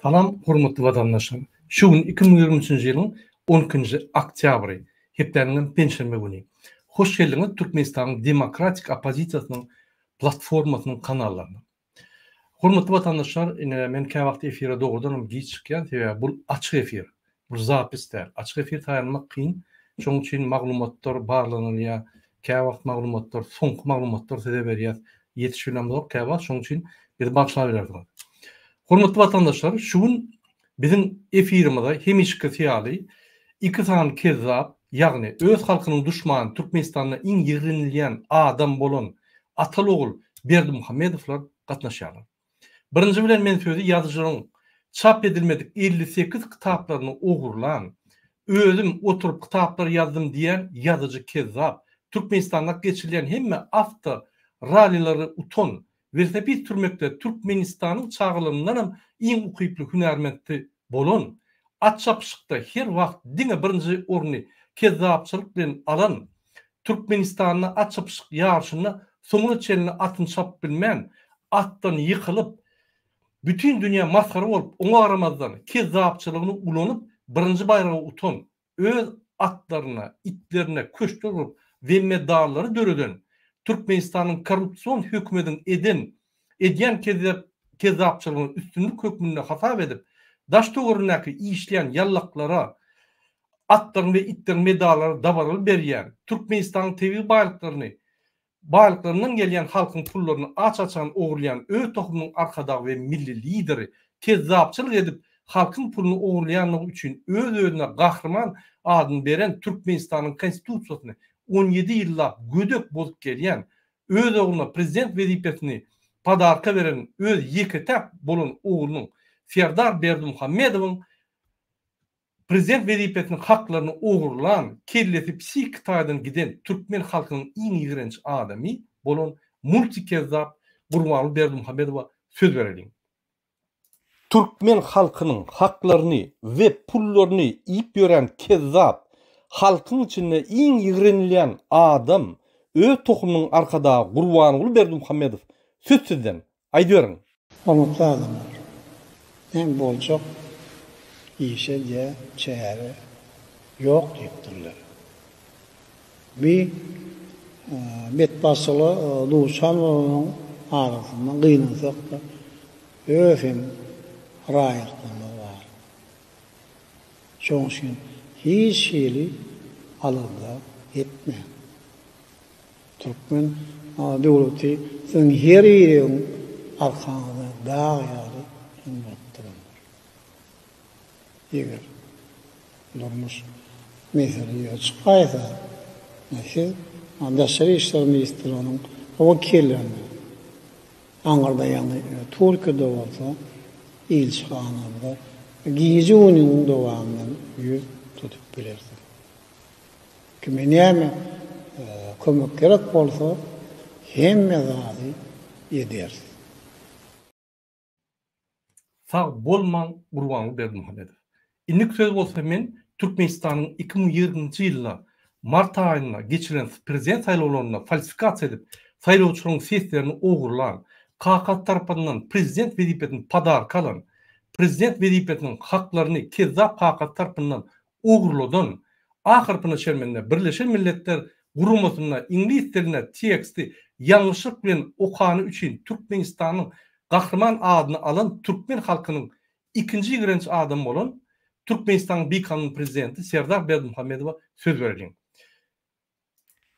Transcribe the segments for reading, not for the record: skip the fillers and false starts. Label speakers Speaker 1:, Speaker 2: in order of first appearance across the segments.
Speaker 1: Salam, hormatly vatandaşlar. Şu gün 2023 ýylyň 12-nji oktýabry, hepdeniň penşenbe güni. Hoş geldiňiz Türkmenistanyň demokratik opozisiýasynyň platformasynyň kanallaryna. Hormatly vatandaşlar, men käme wagt efire dogrudan giç çykýan, sebäbi bu açyk efir. Bu zapis däl. Açyk efir taýanmak kyn. Şoň üçin maglumatlar barlanýar, käme wagt maglumatlar, soňky maglumatlar size berýär. Ýetişilenmek käme wagt, şoň üçin bir başlap berýärdi. Hormatly vatandaşlar, şu gün bizim efirimizde hemişki fiýaly iki tane kezzap, ýagny öz halkynyň düşmany Türkmenistanda iň ýigrinilýän adam bolan Atalogul Berdimuhamedowlar gatnaşýarlar. Birinji bilen men sözü ýazyjylaryň çap edilmedik 58 kitaplaryny ogurlan, özüm oturup kitaplar ýazdym diýen ýazyjy kezzap, Türkmenistanda geçirilen hemme afta ralilary uton Versepit türmekde Türkmenistanyň çağılarından iň ukyply hünärmendli bolan, atçapşykda her wagt diňe birinji orny kezzapçylyk bilen alan, Türkmenistanyň atçapşyk ýarşyny soňuna çelini atyn çap bilmän, atdan ýykylyp, bütün dünýä maskara bolup, oňa garamazdan kezzapçylygyny ulanyp, birinji baýragy utan, öz atlaryna, itlerine köşdürüp, we medallary döreden, Türkmenistanyň korrupsiýon hökümetiň edýän kezzapçylygyň üstünlük hökmüne hasap edip, daşdogurnaky işleýän ýallaklara, atlaryň we itlerin medallary dabaryl berýän, Türkmenistanyň tebii baýlyklaryndan gelýän halkyň pullaryny aç-açan ogurlayan öz tohumynyň arkadagy we milli lideri kezzapçylyk edip, halkyň pulunu ogurlayanlygy üçin öz-özüne gahrman adyny beren Türkmenistanyň konstitusiýasyny 17 ýyllap gödök bolup gelýän, öz oğluna prezident wezipesini padarka veren öz ýeketap bolan oğlunyň Serdar Berdimuhamedowyň prezident wezipesiniň haklaryny ogurlan, kellesi psik taýdan giden Türkmen halkynyň iň ýigrenç adamy bolan multikezzap Gurbanly Berdimuhamedowa söz bereliň. Türkmen halkynyň haklaryny we pullaryny iýip beren kezzap, halkyň içinde iň ýigrenilýän adam, öz tohumynyň arkadagy Gurbanly Berdimuhamedow söz sizden aýdýaryň.
Speaker 2: Hormatly adamlar, men boljak işe diye çäre yok diýipdirler. Bir betbasyly duşanyň arasyndan gynansak da öfem raýatlygy bar. Şoň üçin hiç şeýle alanda etme. Türkmen döwleti sen her ýeriň arkaňda daýary ýatdylar. Eger durmuş mesele çykaýsa, näse Daşary işler ministriniň wekillerini aňarda ýagny Türkiýede bolsa ilçhanada giýici unyň dowamyny ýüz tutup bilersin. Kimenäme kömek gerek bolsa hemme zady edersin.
Speaker 1: Sağ bolman Gurbanly Berdimuhamedow. İndik söz bolsa men Türkmenistanyň 2020-nji ýylyna mart aýyna geçirilen prezident saýlawlaryna falsifikasiýa edip, saýlawçylaryň seslerini ogurlan, KK tarapyndan prezident wezipesini padarka alan, prezident wezipesiniň haklaryny kezzap KK tarapyndan ogurladan, ahyrpyna şermende Birleşen Milletler Guramasyna ingliz diline teksti ýalňyşlyk bilen okany üçin Türkmenistanyň gahrman adyny alan Türkmen halkynyň ikinji ýigrenç adam bolan Türkmenistanyň Bykanyň prezidenti Serdar Berdimuhamedowa söz bereliň.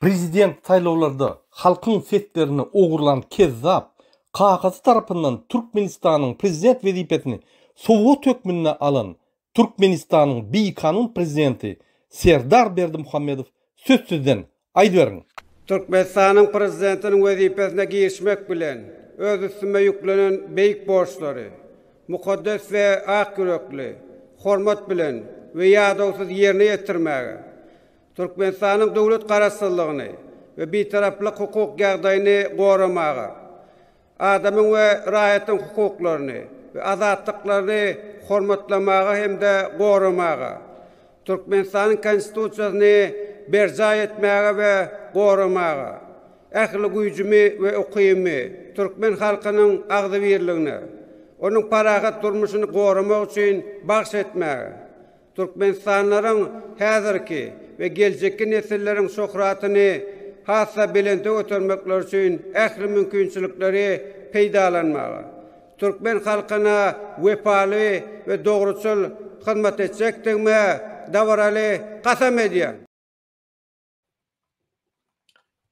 Speaker 1: Prezident saýlawlarda halkyň seslerini ogurlan kezzap KK tarapyndan Türkmenistanyň prezident wezipesini sowat hökmüne alan Türkmenistanyň Bykanyň prezidenti Serdar Berdimuhamedow söz sizden aýdýaryň.
Speaker 3: Türkmenistanyň prezidentiniň wezipesine girişmek bilen öz üstüme yüklenen beýik borçlary, mukaddes we ak yürekli, hormat bilen we ýadawsyz ýerine ýetirmäge, Türkmenistanyň döwlet garaşsyzlygyny we bitaraplyk hukuk ýagdaýyny goramaga, adamyň we raýatyň hukuklaryny we azatlyklaryny hormatlamaga hemde goramaga, Türkmenistanyň konstitusiýasyny berja etmäge we goramaga, ähli güýjümi we ukymy Türkmen halkynyň agdy birligine, onun parahat durmuşyny gorumak üçin bagş etmäge, Türkmenistanlaryň häzirki we geljekki nesillerin şöhratyny hassa belente götürmekler üçin ähli mümkinçilikleri peýdalanmagy, Türkmen halkyna wepaly we dogruçul hyzmat etjekdigime dawaraly kasam edýär.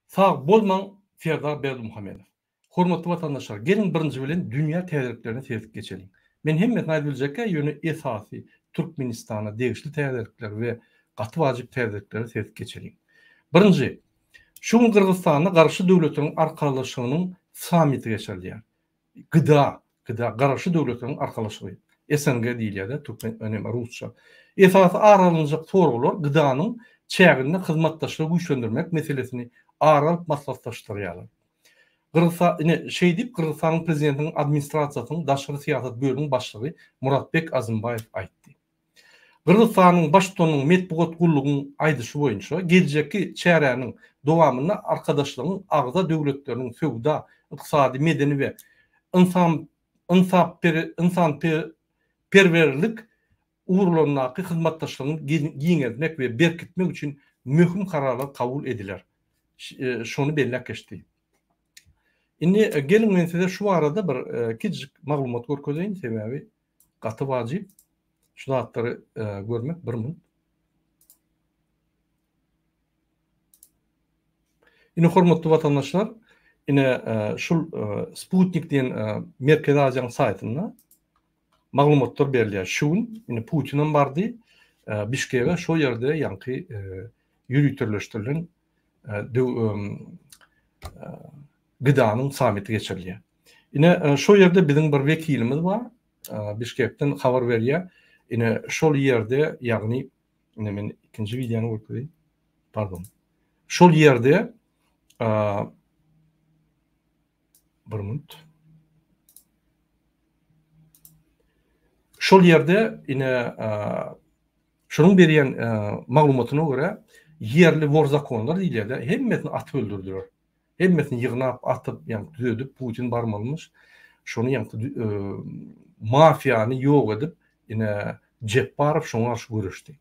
Speaker 1: Sağ bolmaň Ferda Berdimuhammedow. Hormatly vatandaşlar, gelin birinji bilen dünýä täzeliklerini tezlik geçelim. Men hemme naýdyljekkä ýöne esasy Türkmenistana degişli täzelikler we gaty wajyp täzelikleri tezlik geçelim. Birinji, şu Kırgızstana garşy döwletiniň arkalaşygynyň samiti geçirilýär. Gıda garşy döwletiniň arkalaşygy. SNG diýilýär, Türkmen önemi Rusça. Esasy aralanyjak sorgular gıdanyň çägini hyzmatdaşlygy güýçlendirmek meselesini aral maslahatlaşdyrýar. Kırgızstanyň prezidentiniň administrasiýasynyň daşary siýasat bölümiň başlygy Muratbek Azymbayew aýtdy. Kırgızstanyň başlygynyň medeniýet gullugynyň aýdyşy boýunça geljekki çäräniň dowamyna arkadaşlygyň agza döwletleriniň söwda, ykdysady, medeni we insan perwerlik uğurlaryndaky hyzmatdaşlygyny giňermek we berkitmek üçin möhüm kararlar kabul ediler. Şonu belläp geçdi. Indi gelin men size şu arada bir kiçik maglumat görkezeyim, sebebi gaty wajyp şu zatlary görmek bir minut. Indi hormatly vatandaşlar, ine şul Sputnik diýen Merkezi Aziýanyň saýtynda maglumatlar berilýär. Şuň ine Putinin bardy Bişkek'e şo ýerde ýanky ýürütürleşdirilen gıdanyň samiti geçirilýär. Ine şo ýerde biziň bir wekilimiz bar, Bişkekden habar berýär. Ine şol ýerde, ýagny ine men ikinji videony görkezýän. Pardon. Şol ýerde bir minut. Şol ýerde ine şonuň berýän maglumatyna görä yerli worzakonlar diýilýär. Hemmesini atyp öldürdüler. Hemmesini ýygnap atyp, ýani düzedip Putin barmalmış. Şonu ýani mafiýany ýok edip, ine Jepparov şoňa garşy görüşdi.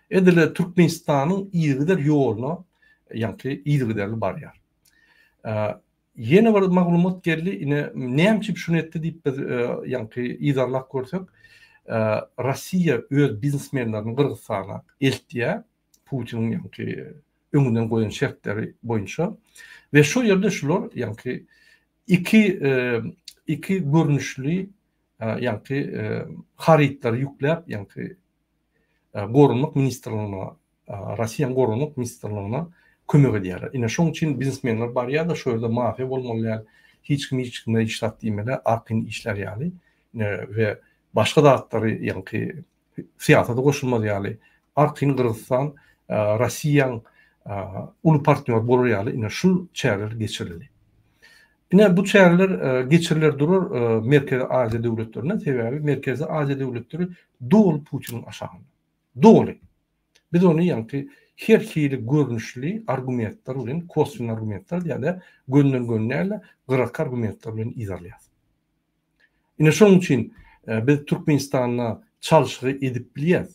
Speaker 1: Edile Türkmenistanyň ýygylar ýoluna ýani ýygydarly barýar. Ýene bir maglumat geldi, ine näçip şunu etdi diýip biz ýani ýydarlak görsek, Rossiya öz biznesmenlerini Kırgızstana eltdiýär, Putin'in ýani öňünden goýan şertleri boýunça we şu ýerde şular ýani iki görnüşli ýani haritlar ýükläp ýani gorunluk ministrligine, Rossiýanyň gorunluk ministrligine kömek edýär. Ine şoň üçin biznesmenler barýar da şu ýerde mafiýa bolmalylar, hiç kim işlat diýmeli, arkyň işler ýaly we başga datlary ýani siýasata goşulmaly ýaly. Arkyň Kırgızstan Rossiýanyň uly partner bolar ýaly, ine şu çäreler geçirildi. Ine bu çäreler geçiriler durur Merkezi Aziýa döwletlerine, sebebi Merkezi Aziýa döwletleri dol Putinin aşagynda. Doly. Biz onu ýani her hili görnüşli argumentler bilen, kosvin argumentler ýa-da gönlen gyrak argumentler bilen izarlaýar. Ine şoň üçin biz Türkmenistana çalyşygy edip bilýäs.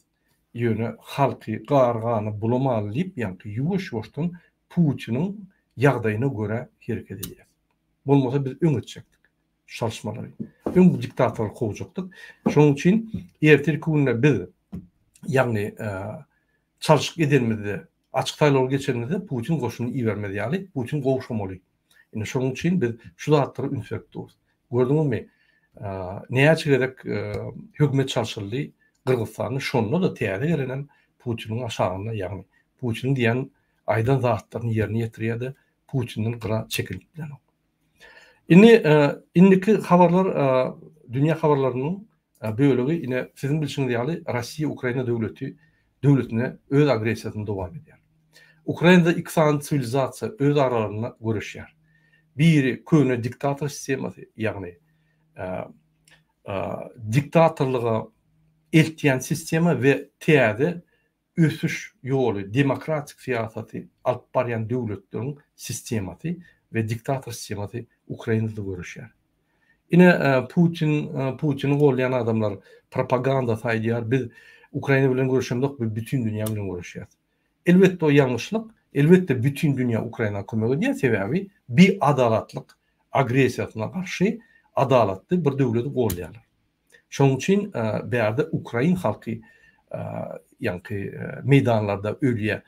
Speaker 1: Ýöne halky gargany bulamaly diýip, ýani ýuwaş-ýuwaşdan Putinin ýagdaýyna göre hereket edýär. Bolmasa biz öňetjekdik çalyşmalary. Bu diktatorlyk gowjakdyk. Şoň üçin erteki günde biz ýani çalyşyk edenmizde, açyk taýlary geçenmizde Putin goşuny iýermedi ýaly, Putin gowuşamaly. Ine şoň üçin biz şu zatlary ünsürekdiz. Gördüňizmi? Näçe gerek hökümet çalşyldy Kırgızstanyň şonuna da täze gelenen Putinin aşagynda, ýagny Putin diýen aýdan zatlaryny ýerine ýetirýärdi, Putinin gyra çekilip bilen. Indiki habarlar, dünýä habarlarynyň bölegi ine sizin bilşiňiz ýaly Rossiýa Ukraina döwletine öz agresiýasyny dowam edýär. Ukrainada iki sany sivilizasiýa öz aralaryna görüşýär. Biri köne diktator sistemasy, ýagny diktatorlyga eltýän sistema we täze ösüş ýoly, demokratik siýasaty alyp barýan döwletleriň sistemasy we diktator sistemasy Ukrainada görüşýär. Ine Putin'i gollayan adamlar propaganda saýdýar. Biz Ukraina bilen görüşemdik, biz bütün dünya bilen görüşýär. Elbette o yanlışlık. Elbette bütün dünya Ukraina kömek edýär. Sebebi bir adalatlyk agresiýasyna karşı adalatly bir döwleti gollaýarlar. Şoň üçin bärde Ukraina halky ýa-ni meydanlarda ölýär.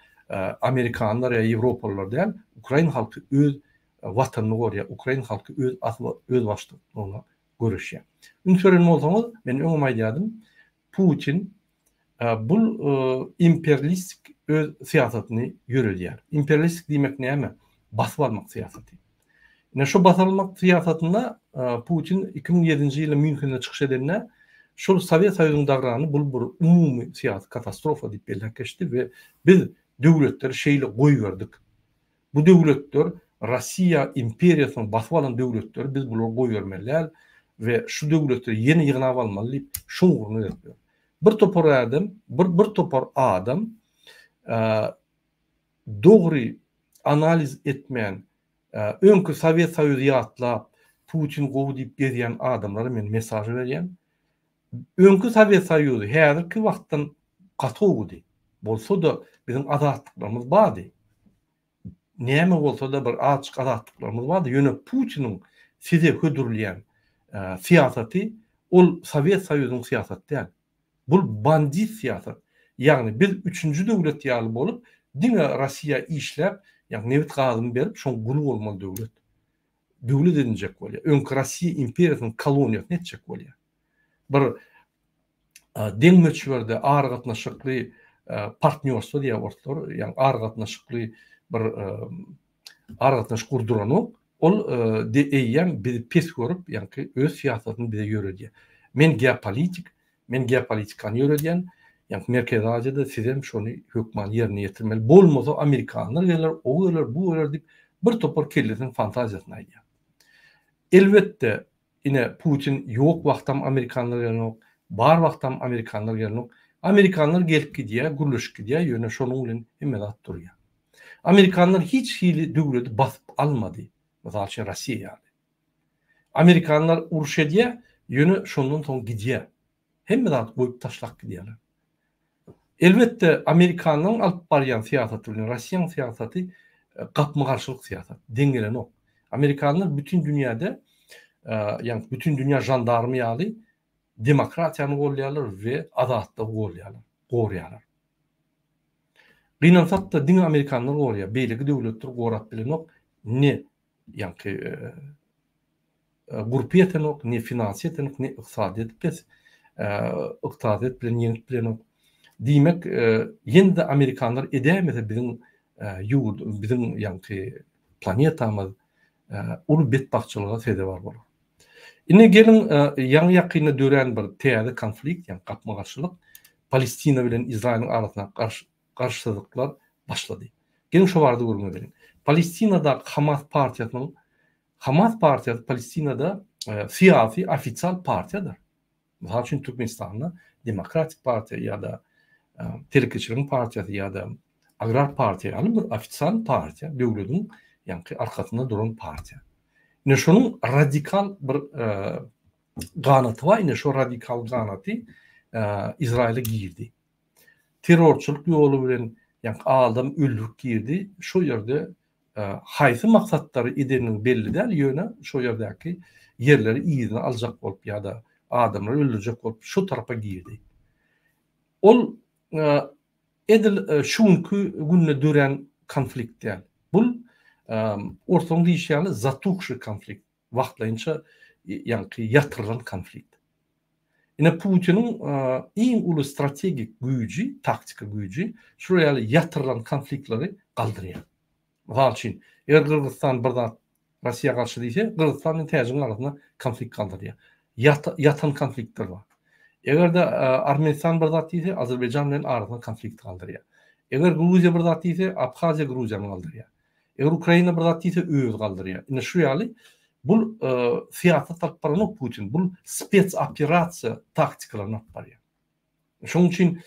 Speaker 1: Amerikanlar ya Ýewropalılar diýen Ukraina halky öz watanyny gorýar. Ukraina halky öz başlygyna görüşýär. Ünsören bolsaňyz men öňe aýdýardym. Putin bul imperialistik öz siýasatyny ýürüdýär. Imperialistik diýmek näme? Basyp almak siýasaty. Ne şu basyp almak siýasatynda Putin 2007-nji ýyly Münchende çykyş edende şol Sowet Soýuzynyň dagrany bul bir umumy siýasat katastrofa diýip belläkeşdi we biz döwletleri şeýle goýberdik. Bu döwletler Rossiya imperiýasyny basyp alan döwletler biz bular goýbermeler we şu döwletleri ýene ýygnap almaly diýip şoňurny etdi. Bir topar adam dogry analiz etmeyen öňkü Sowet Soýuzy ýatlap Putin gowy diýip gezýän adamlara men mesaj berýän. Öňkü Sowet Soýuzy häzirki wagtdan gatowdy. Bolsa da bizim adatlıklarımız vardı. Näme bolsa da bir açık adatlıklarımız vardı. Ýöne Putin'in size hödürleyen siýasaty ol Sowet Soýuzynyň siýasaty däl. Bu bandit siýasat. Ýagny biz 3-nji döwlet ýaly bolup, diňe Rossiya işläp, ýagny nebit gazyny berip, şoň gulu bolmaly döwlet. Döwlet edinjek bolýar. Öňkü Rossiya imperiýasynyň koloniýasyny etjek bolýar. Bir deňmeçberde ağır gatnaşykly partnerство diýär ortalar, ýani ağır gatnaşykly bir ağır gatnaşyk gurdurany ol diýen bir pes görüp, ýani öz siýasatyny bize ýöredýär. Men geopolitikany ýöredýän, ýani Merkez Aziýada sizem şonu hökman ýerine ýetirmeli. Bolmasa Amerikanlar geler, o geler, bu geler diýip bir topar kellesiň fantaziýasyna aýdýar. Elbette ine Putin ýok wagtam Amerikanlar gelýär, bar wagtam Amerikanlar gelýär. Amerikanlar gelip gidýär, gürleşip gidýär, ýöne şonuň bilen emmedat durýar. Amerikanlar hiç hili döwleti basyp almady. Mesela Rossiya ýaly. Amerikanlar uruş edýär, ýöne şondan soň gidýär. Hemmedat goýup taşlap gidýärler. Elbette Amerikanyň alyp barýan siýasaty bilen Rossiýanyň siýasaty gapma-garşylyk siýasat, deňgelen ok. Amerikanlar bütün dünýäde ýani bütün dünýä jandarmy ýaly demokratiýany golýarlar we adatlygy golýarlar. Gynansak da diňe Amerikanlar golýar, beýleki döwletler gorap bilen ok, ne ýani gurpiýeten ok, ne finansiýeten ok, ne ykdysadyet bilen ýeňip bilen ok. Diýmek, ýende Amerikanlar edämese bizim ýani planetamyz ul betbakçylyga sebäp bolar. Ine gelin ýaňy ýakyna dören bir täze konflikt, ýani gapma-garşylyk Palestina bilen Izrailň arasyna garşyzlyklar başlady. Gelin şu barada görme berin. Palestinada Hamas partiýasynyň Palestinada siyasi ofisial partiýadyr. Mesela üçin Türkmenistanda Demokratik Partiýa ýa-da Telekeçiliň partiýasy ýa-da Agrar partiýa ýaly bir ofisial partiýa, döwletiň ýani arkasynda duran partiýa. Ine şonuň radikal bir ganaty var, ine şo radikal ganaty Izrail'e girdi. Terrorçuluk ýolu bilen ýani adam öldürüp girdi. Şo ýerde haýsy maksatdary edeniň belli däl, ýöne şo ýerdäki yerleri iýine aljak bolup ýa-da adamlar öldürecek bolup şu tarafa girdi. Ol edil şuňky günne dören konflikt däl. Bul ortaňda diýişýäli zatukşy konflikt, wagtlaýynça ýani ýatyrylan konflikt. Ine Putin'in iň uly strategik güýji, taktika güýji şu ýatyrylan konfliktleri galdyrýar. Misal üçin, eger Kırgızstan birden Rossiýa garşy diýse, Kırgızstanyň täjiniň arasyna konflikt galdyrýar. Yatan konfliktler var. Eger de Armenistan bir zat diýse, Azerbaýjan bilen arasyna konflikt galdyrýar. Eger Gruziýa bir zat diýse, Abhaziýa Gruziýany galdyrýar. Eger Ukraina bir zat diýse, öz galdyrýar. Ine şu ýaly bul siýasat alyp baran Putin, bul spets operasiýa taktikalarını alyp barýar. Şoň üçin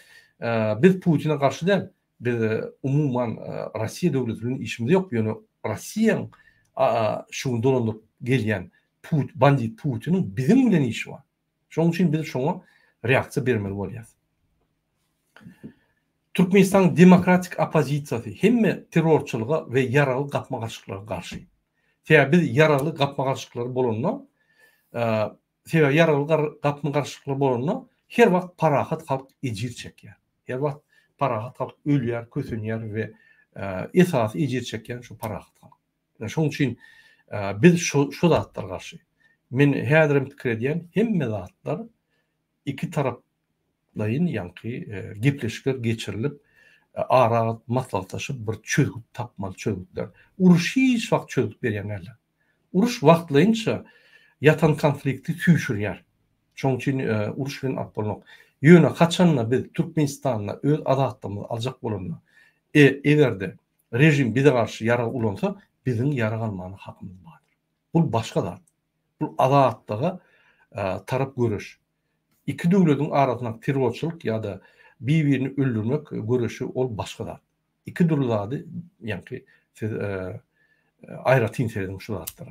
Speaker 1: biz Putin'e garşy däl, biz umuman Rossiýa döwleti bilen işimiz ýok. Ýöne Rossiýanyň şu dolandyp gelýän bandit Putin'in bizim bilen işi var. Şoň üçin biz şoňa reaksiýa bermeli bolýarys. Türkmenistan demokratik opozisiýasy hemme terrorçylyga we yaraly gapma garşylyklary garşy. Täze biz yaraly gapma garşylyklary bolanda, gapma garşylyklary bolanda her wagt parahat halk ejir çekýär. Her wagt parahat halk ölýär, kösünýär we esasy ejir çekýän şu parahat halk. Şoň üçin biz şu zatlar garşy. Men häzirim pikir edýän hemme zatlar iki taraplayın gepleşikler geçirilip ara maslahatlaşıp bir çözgüt tapmaly çözgütler. Uruş hiç wagt çözgüt berýänler. Uruş wagtlaýynça yatan konflikti tüýşürýär. Şoň üçin uruş bilen atbolmak. Ýöne kaçanla biz Türkmenistanla öz adatlarymyzy aljak bolanlar. Egerde rejim bize garşy yara ulansa bizim yara almany hakymyz bardyr. Bu başga da. Bu adatlyga tarap görüş. İki döwletiň arasynda terrorçylyk ýa-da bir-birini öldürmek görüşi ol başga da. İki durlady ýa-ni aýratyn serdim şu zatlara.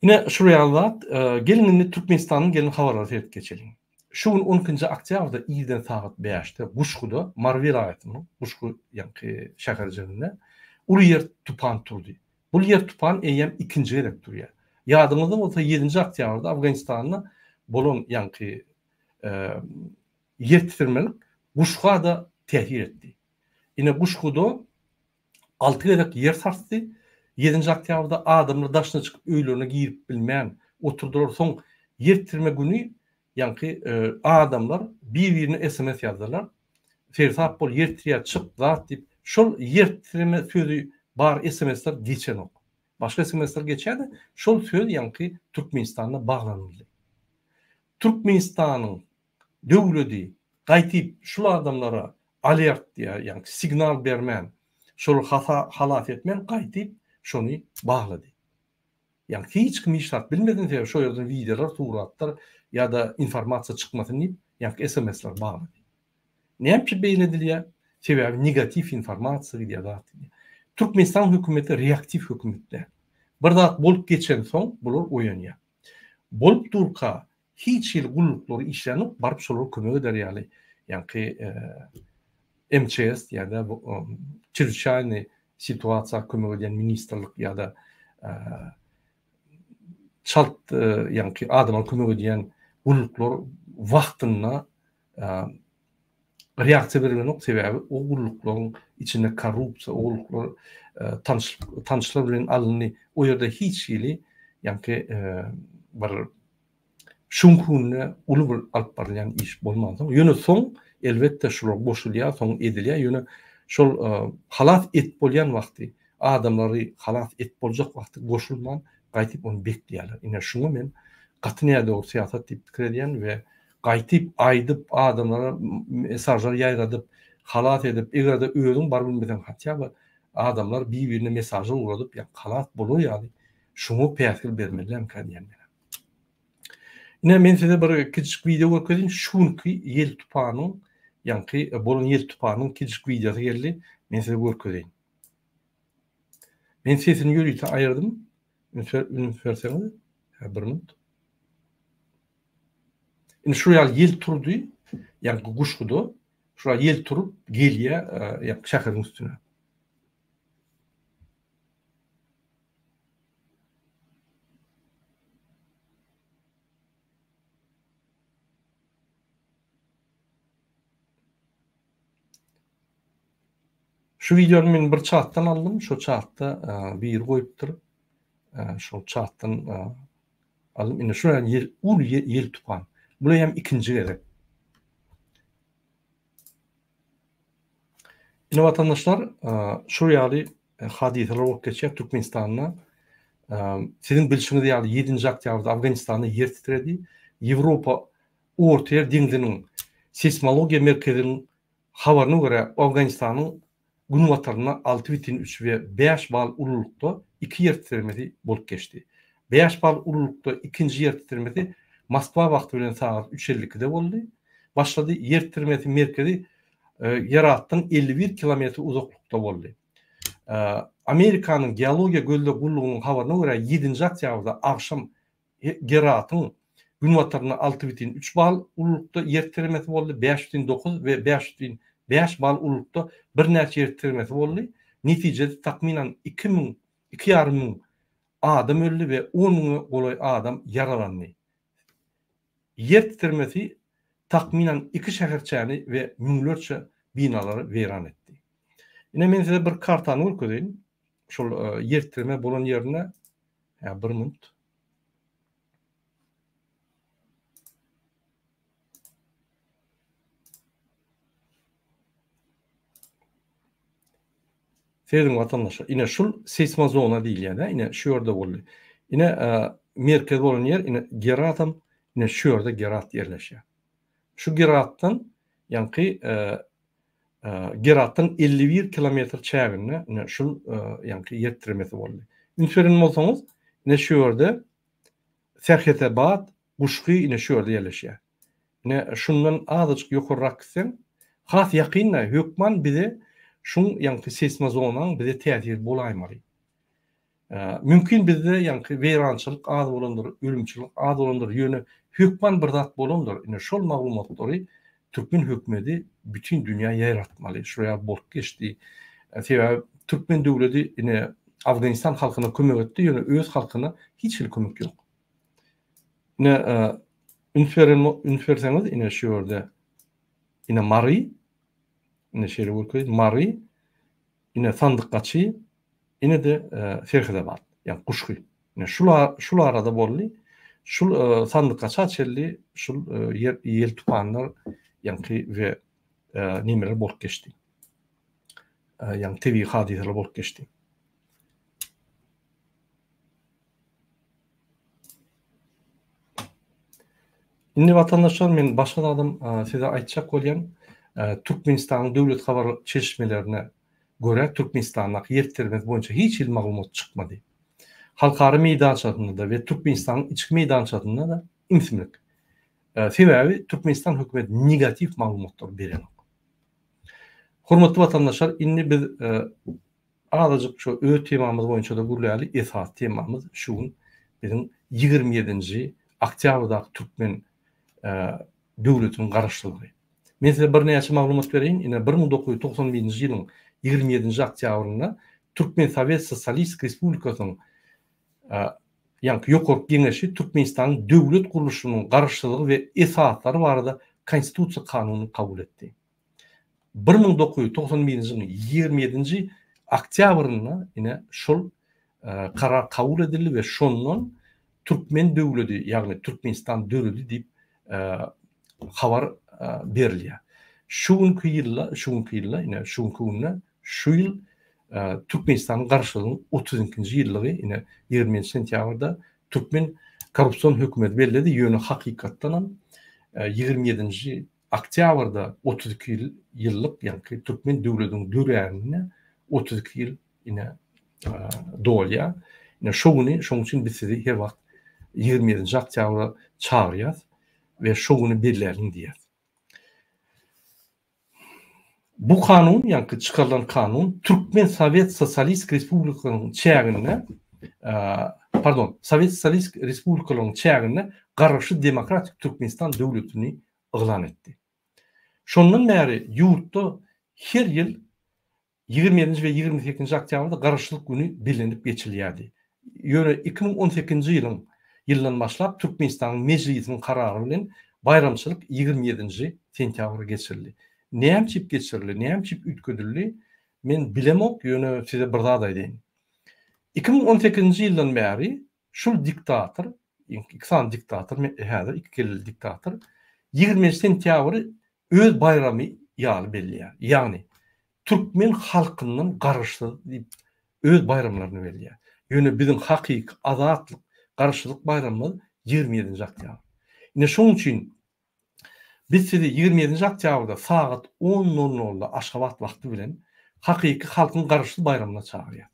Speaker 1: Ine şu ýalat gelin Türkmenistanyň gelin habarlary terip geçelim. Şuň 10-njy oktýabrda ýerden saat 5-de Guşguda Marvel aýatynyň Guşgu ýa-ni şäherjeginde ulu ýer tupan turdy. Bu ýer tupan eýem 2-nji gerek durýar. Ýadyňyzda bolsa 7-nji oktýabrda Afganistanyň bolan ýa-ni ýer titirmelik Guşga da tehir etdi. Ine Guşguda 6 gerek ýer sarsdy. 7-nji oktýabrda adamlar daşyna çykyp öýlerine girip bilmän oturdular. Soň ýer titirme güni ýa-ni adamlar bir-birine SMS ýazdylar. Fersap bol ýer titirýär çyk zat diýip şol ýer titirme sözü bar SMS'ler geçen ok. Başka SMS'ler geçerdi. Şol söz ýa-ni Türkmenistan'a bağlanıldı. Türkmenistan'ın döwleti gaýtyp şol adamlara alert diýär, ýa-ni signal bermän, şol halaf etmän gaýtyp şonu bağlady. Ýa-ni hiç kim işlat bilmeden sebäp şol ýerden videolar, suratlar ýa-da informasiýa çykmasyn diýip ýa-ni SMS'ler bağlady. Näme beýledilýär? Sebäbi negativ informasiýa ýa-da Türkmenistan hökümeti reaktiv hökümetler. Bir zat bolup geçen soň bular oýanýar. Bolup durka hiç ýyl gulluklar işlenip barıp şolar kömek ederýärli. Ýa-ni MCS ýa-da çirçäni situasiýa kömek eden ministrlik ýa-da çalt ýa-ni adamlar kömek eden gulluklar wagtyna reaksiýa bermeli sebäbi o gullukların içinde korrupsiýa, o gulluklar tanışlar bilen alınny, o ýerde hiç ýyly ýa-ni bir şunkunna uly bir alyp barýan iş bolmady. Ýöne soň elbetde şular boşulýar, soň edilýär. Ýöne şol halat et bolýan wagty, adamlary halat et boljak wagty goşulman gaýtyp onu bekleýärler. Ine şunu men gatynýa dogry siýasat diýip pikir edýän we gaýtyp aýdyp adamlara mesajlar ýaýradyp halat edip egerde öýüň bar bilmeden hatýa adamlar bir-birine mesajlar uradyp ýa halat bolýar. Şunu päsgil bermeliler kadýan. Ine men size bir kiçik video görkezin. Şunki ýel tupanyň ýa-ni bolan ýel tupanyň kiçik videosy geldi. Men size görkezin. Men sesini ýörüýte aýerdym. Ünsverseňiz, bir minut. Ine şu ýel turdy, ýa-ni Guşguda, şu ýel turup gelýär ýa şäheriniň üstüne. Şu videonu men bir chatdan aldım. Şu chatda bir yer goýupdyr. Şu chatdan aldım. Ine şu ýel tupan. Bu hem ikinci gerek. Ine vatandaşlar şu ýaly hadiseler bolup geçýär Türkmenistanyna. Sizin bilişiňiz ýaly 7-nji oktýabrda Afganistanyň yer titredi. Ýewropa Orta Yer deňiziniň seismologiýa merkeziniň habaryna görä Afganistanyň gün watarına 6,3 ve 5 bal ululukta 2 yer titremesi bolup geçti. 5 bal ululukta ikinci yer titremesi Moskva wagty bilen saat 3:52'de boldy. Başlady yer titremesi merkezi yer altdan 51 kilometr uzaklykda boldy. Amerikanın Geologiya Göldök Gulluğunun habarına göre 7. oktyabrda akşam Gerat'ın gün batarına 6,3 bal ululukta yer titremesi oldu. 5,9 ve 5,5 bal ululukta bir neçe yer titremesi oldu. Neticede takminen 2,5 adam öldü ve 10.000'e golay adam yaralandı. Yer titremesi takminen 2 şäherçäni ve müňlerçe binaları veyran etdi. Ine men size bir kartany görkezeyim. Şol yer titreme bolan yerine bir minut. Sevgili vatandaşlar, ine şul seismozona diýil ýa-da, ine şu ýerde boldy. Ine merkez bolan yer, ine Gerat'am, ine şu ýerde Gerat ýerleşýär. Şu Gerat'tan, ýa-ni Gerat'tan 51 kilometr çäginde, ine şul ýa-ni yer titremesi boldy. Ünsüren bolsaňyz, ine şu ýerde Serhetebad, Guşky ine şu ýerde ýerleşýär. Ine şundan azajyk ýokarrak gitsen, has ýakynla hökman bize şun ýa-ni seismozonanyň bize täsiri bolaýmary. Mümkin bizde ýa-ni weýrançylyk az bolandyr, ölümçilik az bolandyr, ýöne hökman bir zat bolandyr. Ine şol maglumatlary Türkmen hökümeti bütün dünýä ýaýratmaly. Şuraya bolup geçdi. Sebäbi Türkmen döwleti ine Afganistan halkyna kömek etdi, ýöne öz halkyna hiç bir kömek ýok. Ine ünsürenseňiz ine şu ýerde ine Mari, ine şeýle görkezýär, Mari, ine Sandykgaçy, ine de Serhetebad, ýani Guşky. Ine şul arada boldy. Şul Sandykgaçy açyldy, şul ýel tupanlar ýani we nimeler bolup geçdi. Ýani tebii hadiseler bolup geçdi. Indi vatandaşlar, men başga adam size aýtjak bolýan Türkmenistanyň döwlet habar çeşmelerine göre Türkmenistanyň yer titremesi boýunça hiç il maglumat çykmady. Halkary meýdançasynda da we Türkmenistanyň içki meýdançasynda da imsimlik. Sebäbi Türkmenistan hökümeti negativ maglumatlar beren. Hormatly vatandaşlar, indi biz azajyk şu öz temamyz boýunça da gurlaýaly. Esas temamyz şu, bizim 27. oktyabrda Türkmen döwletiniň garaşlygy. Men size bir näçe maglumat bereyim. Ine 1991-nji ýylyň 27 oktyabrynda Türkmen Sowet Sosialistik Respublikasynyň ýa-ni ýokarky geňeşi Türkmenistanyň döwlet guruluşynyň garaşlygy we esatlary barada konstitusiýa kanunyny kabul etdi. 1991-nji ýylyň 27 oktyabrynda ine şol karar kabul edildi we şondan Türkmen döwleti, ýagny Türkmenistan döwleti diýip habar berilýär. Şuňky ýylla, ine şuňky günde şu ýyl Türkmenistanyň garaşlygynyň 30-njy ýyllygy, ine 20 sentýabrda Türkmen korrupsiýon hökümeti bellädi. Ýöne hakykatdan 27 oktyabrda 32 ýyllyk, ýani Türkmen döwletiniň döwrüne 32 ýyl ine dolýar. Ine şoňuny, şoň üçin biz sizi her wagt 27 oktябрda çağırýar we şoňuny bellärin diýär. Bu kanun, ýani çıkarılan kanun Türkmen Sowet Sosialistik Respublikasynyň çägine, Sowet Sosialistik Respublikasynyň çägine garaşy demokratik Türkmenistan döwletini ıglan etdi. Şondan bäri ýurtda her ýyl 27 ve 28 oktyabrda garaşlyk günü bilinip geçilýärdi. Ýöne 2018 ýyldan başlap Türkmenistanyň mejlisiniň karary bilen bayramçylyk 27 sentýabra geçirildi. Näme geçirildi, näme ütgedildi, men bilemok, ýöne size bir zat aýdyn. 2018 ýyldan bäri şul diktator, iksan diktator, häzir iki kelli diktator 20 sentýabry öz bayramy ýaly belliýär. Ýagny Türkmen halkynyň garaşly diýip öz bayramlaryny belliýär. Ýöne biziň hakyky azatlyk garaşlyk bayramymyz 27 oktябr. Ine şoň üçin biz sizi 27 oktyabrda saat 10:00'da Aşgabat wagty bilen hakyky halkyň garaşly bayramyna çağırýar.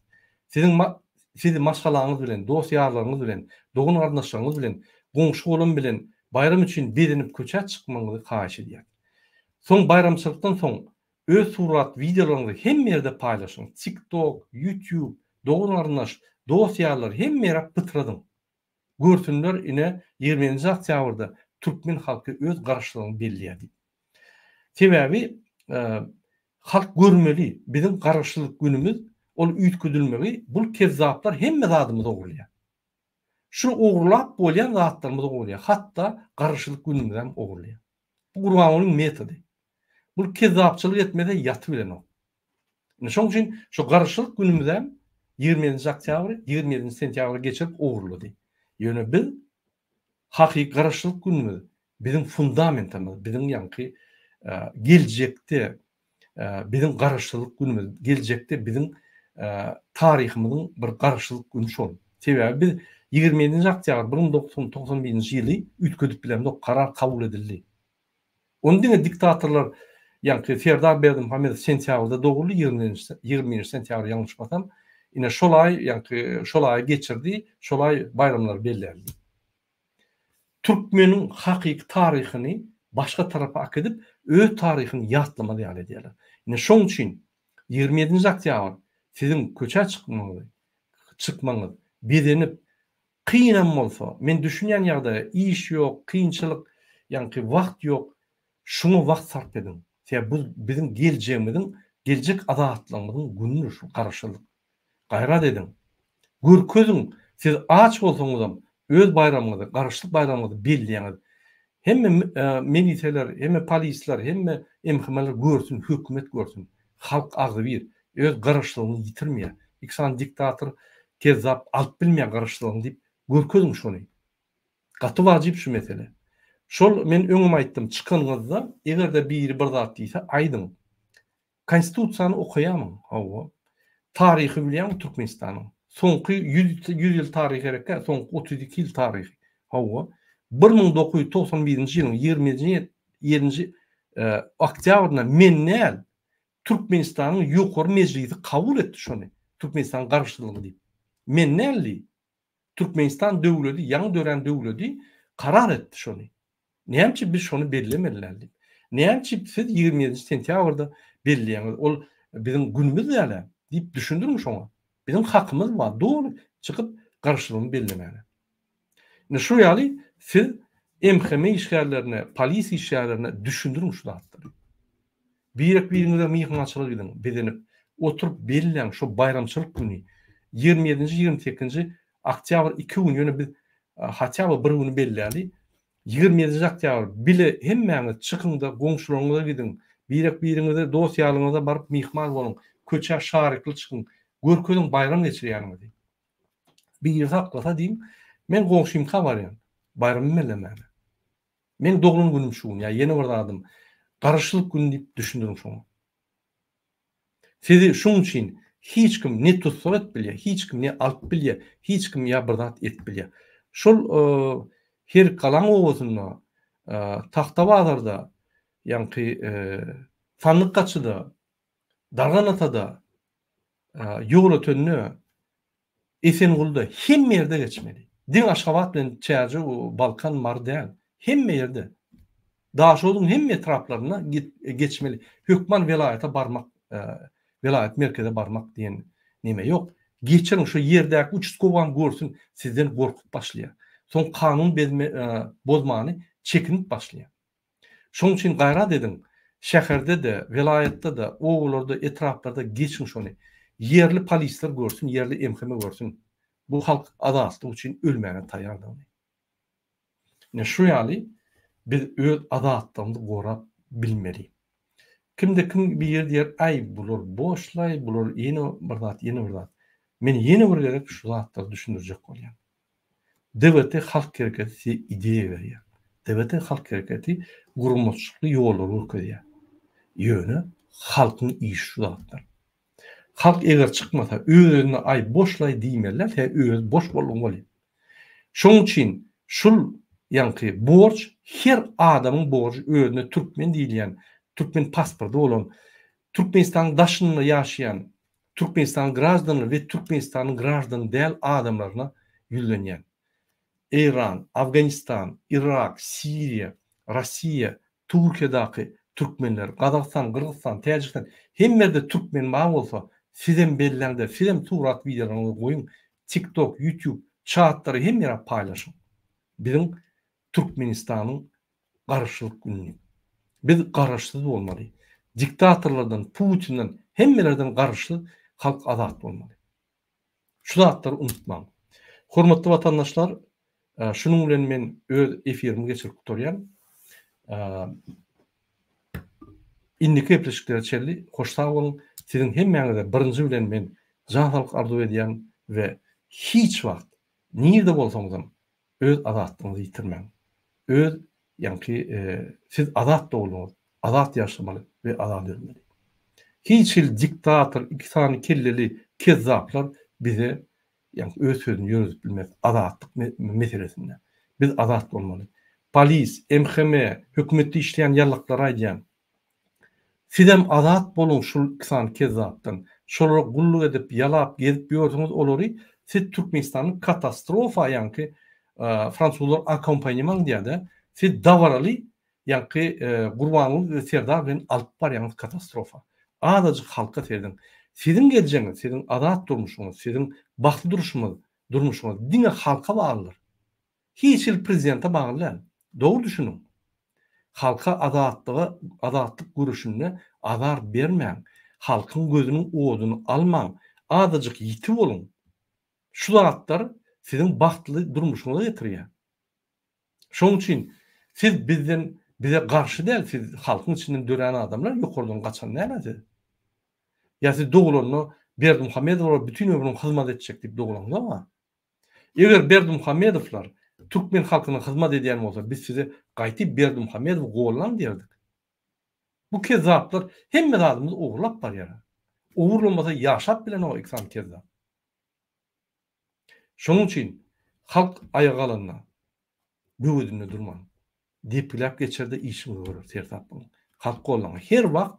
Speaker 1: Sizin maşgalaryňyz bilen, dosýalaryňyz bilen, dogun gardaşlaryňyz bilen, goňşy bolan bilen bayram üçin bedenip köçä çykmaňyzy haýyş edýär. Soň bayramçylykdan soň öz surat videolaryny hemme ýerde paylaşyň. TikTok, YouTube, doğrularnaş, dosyalar hemme ýere pytradyň. Görsünler ine 20-nji oktýabrda türkmen halky öz garaşlygyny belliýär. Sebäbi halk görmeli, bizim garaşlyk günümüz ol üýtküdülmegi, bul kezzaplar hemme zadymyzy ogurlaýar. Şu ogurlap bolýan zatlarymyzy ogurlaýar, hatda garaşlyk günümizde hem ogurlaýar. Bu Gurbanowyň metody. Bu kezzapçylyk etmede ýaty bilen o. Şoň üçin şu garaşlyk günümizde 20-nji oktýabr, 27-nji sentýabr geçirip ogurlady. Ýöne biz hakyky garaşlyk günümüz bizim fundamentimiz, bizim ýanky geljekde bizim garaşlyk günümüz, geljekde bizim taryhymyzyň bir garaşlyk günü şol. Sebäbi biz 27-nji oktýabr 1991-nji ýyly üýtgedip bilen o karar kabul edildi. Ondan diktatorlar ýanky Serdar Berdimuhammedov sentýabrda dogurly 20-nji sentýabr ýalňyşmasam, ine şolay ýanky şolay geçirdi, şolay bayramlar bellerdi. Türkmeniň hakyky taryhyny başga tarafa akıdyp öz taryhyny ýatlamaly ýaly edýärler. Ine şoň üçin 27-nji oktýabr sizin köçe çıkmaňyz bedenip kıyınan bolsa, men düşünýän ýagdaýda iş ýok, kıyınçylyk, ýanky wagt ýok, şunu wagt sarp edin. Bu bizim geljegimiziň, geljek adatlarymyzyň günü şu garaşlyk. Gayrat edin. Görkezin, siz aç bolsaňyz öz bayramyňyzy, garaşlyk bayramyňyzy belliýäňiz. Hemme milisiýalar, hemme polisler, hemme emhimeler görsün, hökümet görsün. Halk agzy bir, öz garaşlygyny ýitirmeýär. İksan diktator kezzap alyp bilmeýän garaşlygyny diýip görkezin şonu. Gaty wajyp şu mesele. Şol men öňüm aýtdym, çykanyňyzda egerde biri bir zat diýse aýdyň. Konstitusiýany okuýamyň, hawa. Taryhy bilýän Türkmenistanyň. Soňky 100 ýyl taryhy gerekkä, soňky 32 ýyl taryhy. Hawa. 1991-nji ýylyň 27-nji oktýabrynda mennäl Türkmenistanyň ýokary mejlisi kabul etdi şonu. Türkmenistan garaşlygyny diýip. Mennäli Türkmenistan döwleti, ýaňy dören döwleti karar etdi şonu. Näçe biz şonu bellemeliler diýip. Näçe siz 27 sentýabrda belleýäňiz, ol bizim günümüz ýaly diýip düşündirmi şoňa? Bizim hakymyz bar, dogry çykyp garaşlygyny bellemäli. Şu ýaly siz emheme işgärlerine, polis işgärlerine düşündirmi şu zatları. Birinize myhmançylyk edin, bedenip oturup belleň şu bayramçylyk güni 27-nji 28-nji oktýabr 2 gün ýöne biz hatýa bir güni belläli. 27-nji oktýabr bile hemmäňiz çykyňda goňşularyňyza gidin. Birinize dosýalyňyza baryp myhman bolun. Köçe şarykly çykyň. Görkezin bayram geçirýärmiz. Bir ýerde aklasa diýim, men goňşymka barýan. Bayramy bellemäni. Men dogulun günüm şu, ýa ýene bir adam garaşlyk gün diýip düşündirim şoňa. Sizi şoň üçin hiç kim ne tutsa etbilýär, hiç kim ne alyp bilýär, hiç kim ýa bir zat etbilýär. Şol her kalan owazyna Taxtabazarda, ýanky Fanlykaçyda, Darganatada, ýol ötünni Esengulda hemme ýerde geçmeli. Diň Aşgabat bilen Çäze o Balkan Mardän hemme ýerde. Daşodyň hemme etraplaryna geçmeli. Hökman velayata barmak, velayat merkeze barmak diýen neme ýok. Geçirin şu ýerdäki uçskowan görsün, sizden gorkup başlaýar. Soň kanun bozmany çekinip başlaýar. Şoň üçin gayrat edin. Şäherde de, velayatda da, oğullarda, etraplarda geçin şonu. Yerli polisler görsün, yerli emheme görsün. Bu halk adatlyk üçin ölmäne taýýardyr. Ne şu ýaly biz öz adatlarymyzy gorap bilmeli. Kimde kim bir ýerde ýer aý bulur, boşlay bulur, ýene bir zat, ýene bir zat. Men ýene bir gerek şu zatlary düşündirjek bolýan. DWT halk hereketi ideýa berýär. DWT halk hereketi gurulmuşlukly ýollar urkadýar. Ýöne halkyň iş şu zatlar. Halk eger çykmasa özüne aý boşlay diýmeler, öz boş bolmaly. Şoň üçin şul ýanky borç her adamyň borçy özüne türkmen diýilýän, türkmen pasportu bolan, Türkmenistan daşynda ýaşaýan, Türkmenistan grazdany we Türkmenistanyň grazdany däl adamlaryna ýüzlenýän. İran, Afganistan, Irak, Siriya, Rossiya, Türkiýadaky Türkmenler, Kazakistan, Kırgızstan, Tacikistan hemmerde Türkmen bar bolsa sizem bellerinde, sizem surat videolaryny koyun. TikTok, YouTube, chatları hemmere paylaşın. Bizim Türkmenistanyň garaşçylyk günü. Biz garaşsız bolmaly. Diktatorlardan, Putin'den, hemmelerden garaşlı halk azat bolmaly. Şu zatları unutmaň. Hormatly vatandaşlar, şunun bilen men öz efirimi geçirip turýan. Indiki eplişikleri çelli, hoşsag bolun. Sizin hemmeňize birinji bilen men jan halk arzu edýän we hiç wagt nirde bolsaňyz öz azatlygyňyzy ýitirmeň. Öz siz azat bolmaly, azat ýaşamaly we azat edilmeli. Hiç diktator, iki tane kelleli kezzaplar bize öz sözünü yürütüp bilmez azatlyk meselesinde. Biz azat bolmaly. Polis, MHM, hökümetde işleyen ýarlyklar aýdýan. Sizem azat bolun şu iki kezzapdan. Şolara gulluk edip, yalap, gezip ýördiňiz olary siz Türkmenistanyň katastrofa Fransuzlar akompanyeman diýär. Siz davaraly gurbanyňyz we serdar bilen alyp barýaňyz katastrofa. Adajyk halka serdin. Sizin geljeňiz, sizin azat durmuşuňyz, sizin baxtly durmuşuňyz diňe halka baglydyr. Hiç prezidente bagly. Dogry düşünün. Halka azatlyk görüşüne azar bermeň. Halkyň gözüniň oduny almaň. Adajyk ýitip bolun. Şu zatlar sizin baxtly durmuşuňyza getirýär. Şoň üçin siz bize karşı değil, siz halkın içinden dören adamlar yukarıdan kaçan näme? Ya siz doğulanı Berdimuhamedovlar bütün ömrüm hizmet edecek deyip doğulanız ama eğer Berdimuhamedovlar Türkmen halkına hizmet edýän bolsa biz size gaýty Berdimuhamedov goğulan derdik. Bu kezzaplar hemme adamymyzy oğurlap barýar. Oğurlamasa yaşap bilen o eksan kezzap. Şonuň üçin halk ayağa alanna bu ödünde durmaň. Diplap geçerde işimiz görür sertap bolun. Halk gollaň. Her wagt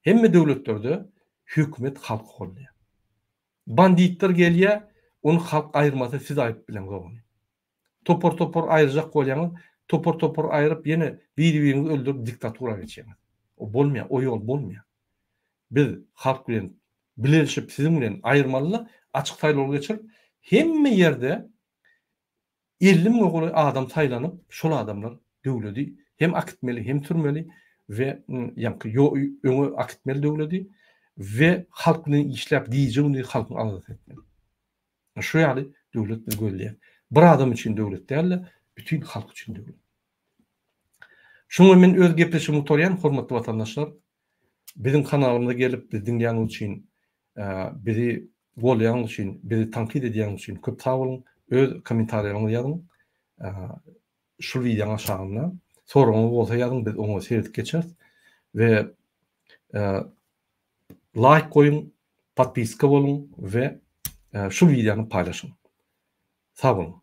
Speaker 1: hemme döwletlerde hökümet halk gollaýar. Banditler gelýär, onu halk aýyrmasa siz aýyp bilen goýun. Topor aýyrjak bolýaňyz, topor aýryp ýene bir-biriňizi öldürüp diktatura geçýäňiz. O bolmaýar, o ýol bolmaýar. Biz halk bilen bileşip sizin bilen aýyrmaly, açyk taýlary geçirip hemme ýerde 50 miň adam taýlanyp, şol adamlar döwleti hem akitmeli hem türmeli ve öňe akitmeli döwleti ve halkyny işläp diýjegini halkyny azat etmeli. Şu ýaly döwlet bir göllýär. Bir adam üçin döwlet däl, bütün halk üçin döwlet. Şoňa men öz gepleşigimi torýan hormatly vatandaşlar, bizim kanalymyza gelip bizi dinleýän üçin, bizi gollaýan üçin, bizi tankit edýän üçin köp sag bolun. Öz kommentariýaryňyzy ýazyň. Şu videoň aşagyna soraňyz bolsa ýazyň, biz onu seredip geçeriz ve like koyun, podpiska bolun ve şu videonu paylaşın. Sağ olun.